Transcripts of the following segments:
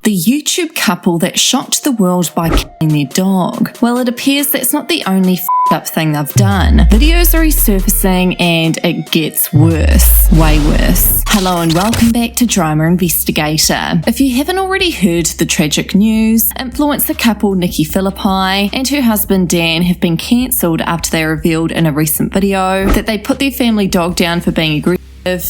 The YouTube couple that shocked the world by killing their dog. Well, it appears that's not the only up thing they've done. Videos are resurfacing and it gets worse. Way worse. Hello and welcome back to Drama Investigator. If you haven't already heard the tragic news, influencer couple Nikki Phillippi and her husband Dan have been cancelled after they revealed in a recent video that they put their family dog down for being aggressive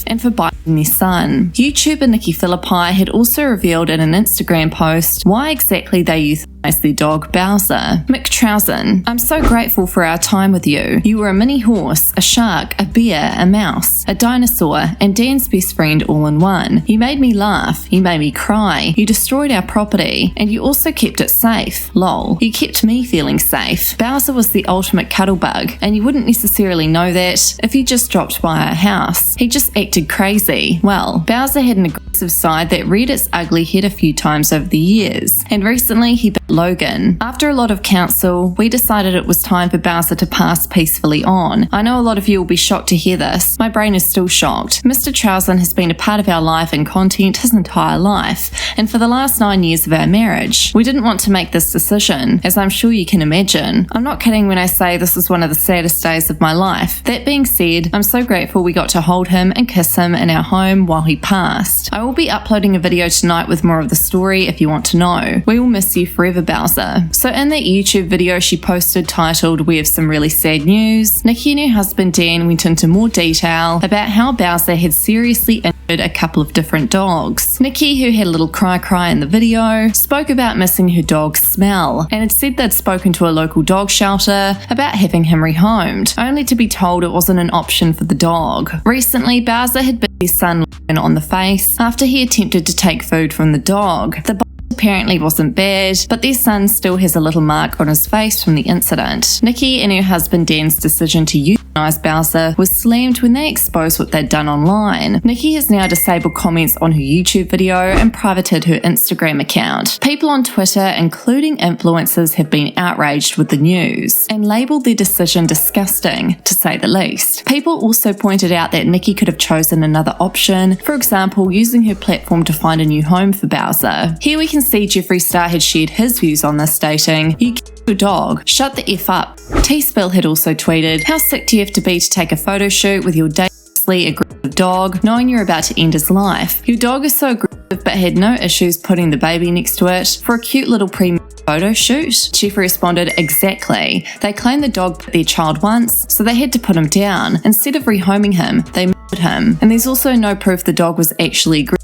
and for biting their son. YouTuber Nikki Phillippi had also revealed in an Instagram post why exactly they euthanized their dog Bowser. Mick Trousen, I'm so grateful for our time with you. You were a mini horse, a shark, a bear, a mouse, a dinosaur, and Dan's best friend all in one. You made me laugh, you made me cry, you destroyed our property, and you also kept it safe. Lol. You kept me feeling safe. Bowser was the ultimate cuddle bug, and you wouldn't necessarily know that if you just dropped by our house. He just acted crazy. Well, Bowser had an aggressive side that reared its ugly head a few times over the years, and recently he bit Logan. After a lot of counsel, we decided it was time for Bowser to pass peacefully on. I know a lot of you will be shocked to hear this. My brain is still shocked. Mr. Trousen has been a part of our life and content his entire life, and for the last 9 years of our marriage. We didn't want to make this decision, as I'm sure you can imagine. I'm not kidding when I say this is one of the saddest days of my life. That being said, I'm so grateful we got to hold him and kiss him in our home while he passed. I will be uploading a video tonight with more of the story if you want to know. We will miss you forever, Bowser. So in that YouTube video she posted titled "We have some really sad news," Nikki and her husband Dan went into more detail about how Bowser had seriously injured a couple of different dogs. Nikki, who had a little cry in the video, spoke about missing her dog's smell and had said they'd spoken to a local dog shelter about having him rehomed, only to be told it wasn't an option for the dog. Recently, Bowser had bit his son on the face after he attempted to take food from the dog. The apparently wasn't bad, but their son still has a little mark on his face from the incident. Nikki and her husband Dan's decision to euthanize Bowser was slammed when they exposed what they'd done online. Nikki has now disabled comments on her YouTube video and privated her Instagram account. People on Twitter, including influencers, have been outraged with the news and labelled their decision disgusting, to say the least. People also pointed out that Nikki could have chosen another option, for example, using her platform to find a new home for Bowser. Here we can see Jeffree Star had shared his views on this, stating, "You killed your dog, shut the F up." T-Spill had also tweeted, "How sick do you have to be to take a photo shoot with your dangerously aggressive dog, knowing you're about to end his life? Your dog is so aggressive but had no issues putting the baby next to it for a cute little photo shoot." Jeffree responded, "Exactly. They claimed the dog bit their child once, so they had to put him down. Instead of rehoming him, they murdered him. And there's also no proof the dog was actually aggressive.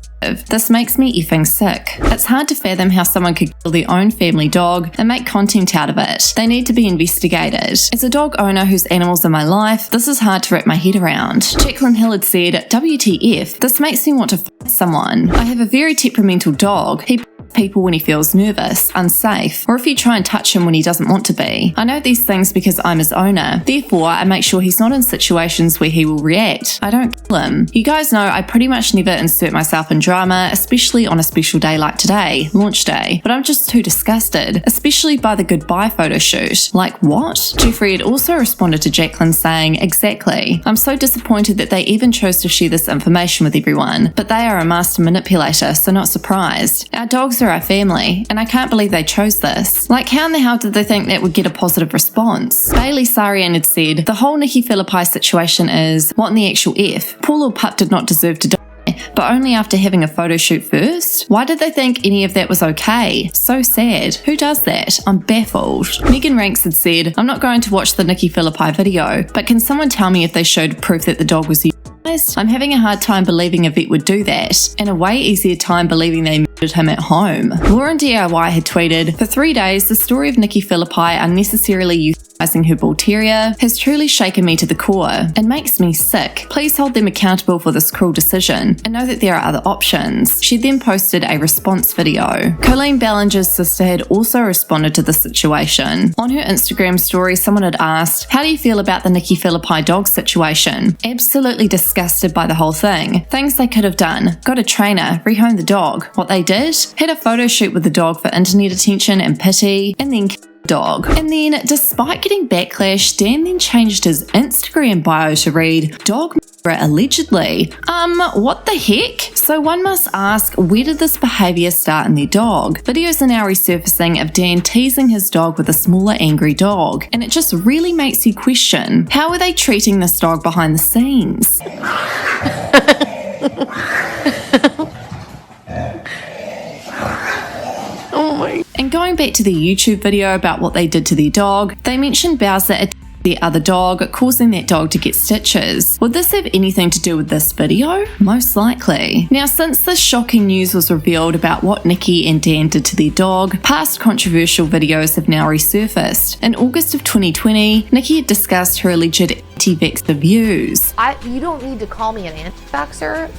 This makes me effing sick. It's hard to fathom how someone could kill their own family dog and make content out of it. They need to be investigated. As a dog owner whose animals are my life, this is hard to wrap my head around." Jacqueline Hill had said, "WTF, this makes me want to fight someone. I have a very temperamental dog. He people when he feels nervous, unsafe, or if you try and touch him when he doesn't want to be. I know these things because I'm his owner. Therefore, I make sure he's not in situations where he will react. I don't kill him. You guys know I pretty much never insert myself in drama, especially on a special day like today, launch day, but I'm just too disgusted, especially by the goodbye photo shoot. Like what?" Jeffree had also responded to Jacqueline saying, "Exactly. I'm so disappointed that they even chose to share this information with everyone, but they are a master manipulator, so not surprised. Our dogs are our family, and I can't believe they chose this. Like, how in the hell did they think that would get a positive response?" Bailey Sarian had said, "The whole Nikki Phillippi situation is, what in the actual F? Poor little pup did not deserve to die, but only after having a photo shoot first? Why did they think any of that was okay? So sad. Who does that? I'm baffled." Megan Ranks had said, "I'm not going to watch the Nikki Phillippi video, but can someone tell me if they showed proof that the dog was euthanized? I'm having a hard time believing a vet would do that, and a way easier time believing they murdered him at home." Lauren DIY had tweeted, "For 3 days, the story of Nikki Phillippi unnecessarily euthanizing her bull terrier has truly shaken me to the core and makes me sick. Please hold them accountable for this cruel decision and know that there are other options." She then posted a response video. Colleen Ballinger's sister had also responded to the situation. On her Instagram story, someone had asked, "How do you feel about the Nikki Phillippi dog situation?" Absolutely disgusted by the whole thing. Things they could have done. Got a trainer, rehome the dog. What they did? Had a photo shoot with the dog for internet attention and pity, and then dog. And then, despite getting backlash, Dan then changed his Instagram bio to read, dog allegedly. What the heck? So one must ask, where did this behaviour start in their dog? Videos are now resurfacing of Dan teasing his dog with a smaller angry dog, and it just really makes you question, how are they treating this dog behind the scenes? And going back to the YouTube video about what they did to their dog, they mentioned Bowser attacked the other dog, causing that dog to get stitches. Would this have anything to do with this video? Most likely. Now, since this shocking news was revealed about what Nikki and Dan did to their dog, past controversial videos have now resurfaced. In August of 2020, Nikki had discussed her alleged anti-vaxxer views. You don't need to call me an anti-vaxxer.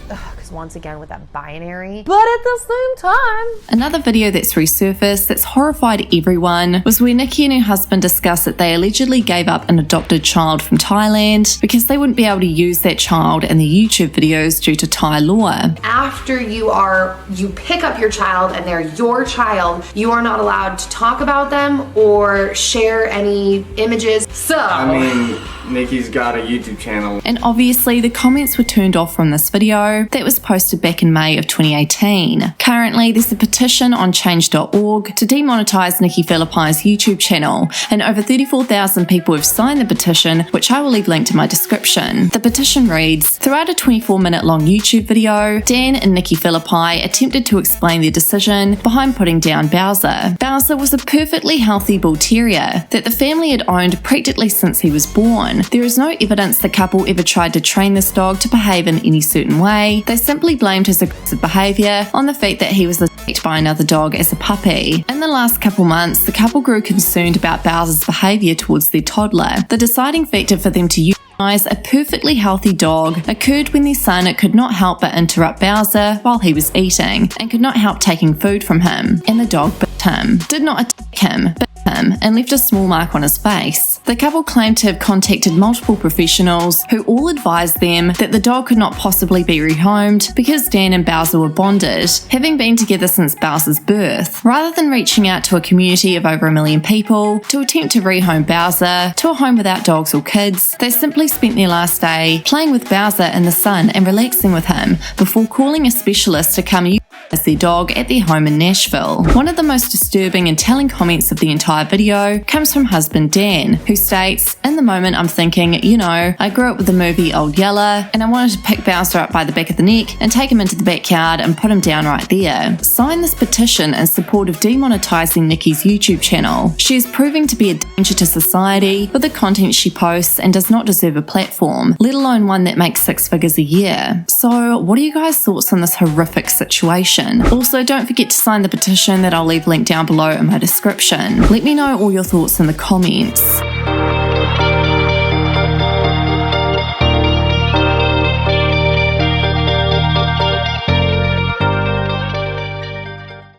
Once again with that binary, but at the same time. Another video that's resurfaced that's horrified everyone was where Nikki and her husband discussed that they allegedly gave up an adopted child from Thailand because they wouldn't be able to use that child in the YouTube videos due to Thai law. After you pick up your child and they're your child, you are not allowed to talk about them or share any images. So I mean, Nikki's got a YouTube channel. And obviously the comments were turned off from this video that was posted back in May of 2018. Currently, there's a petition on change.org to demonetize Nikki Phillippi's YouTube channel, and over 34,000 people have signed the petition, which I will leave linked in my description. The petition reads, throughout a 24-minute long YouTube video, Dan and Nikki Phillippi attempted to explain their decision behind putting down Bowser. Bowser was a perfectly healthy bull terrier that the family had owned practically since he was born. There is no evidence the couple ever tried to train this dog to behave in any certain way. They simply blamed his aggressive behaviour on the fact that he was attacked by another dog as a puppy. In the last couple months, the couple grew concerned about Bowser's behaviour towards their toddler. The deciding factor for them to euthanize a perfectly healthy dog occurred when their son could not help but interrupt Bowser while he was eating, and could not help taking food from him, and the dog bit him. Did not attack him, bit him, and left a small mark on his face. The couple claimed to have contacted multiple professionals who all advised them that the dog could not possibly be rehomed because Dan and Bowser were bonded, having been together since Bowser's birth. Rather than reaching out to a community of over 1 million people to attempt to rehome Bowser to a home without dogs or kids, they simply spent their last day playing with Bowser in the sun and relaxing with him before calling a specialist to come euthanize their dog at their home in Nashville. One of the most disturbing and telling comments of the entire video comes from husband Dan, who states, in the moment I'm thinking, you know, I grew up with the movie Old Yeller and I wanted to pick Bowser up by the back of the neck and take him into the backyard and put him down right there. Sign this petition in support of demonetizing Nikki's YouTube channel. She is proving to be a danger to society with the content she posts and does not deserve a platform, let alone one that makes 6 figures a year. So what are you guys' thoughts on this horrific situation? Also, don't forget to sign the petition that I'll leave linked down below in my description. Let me know all your thoughts in the comments.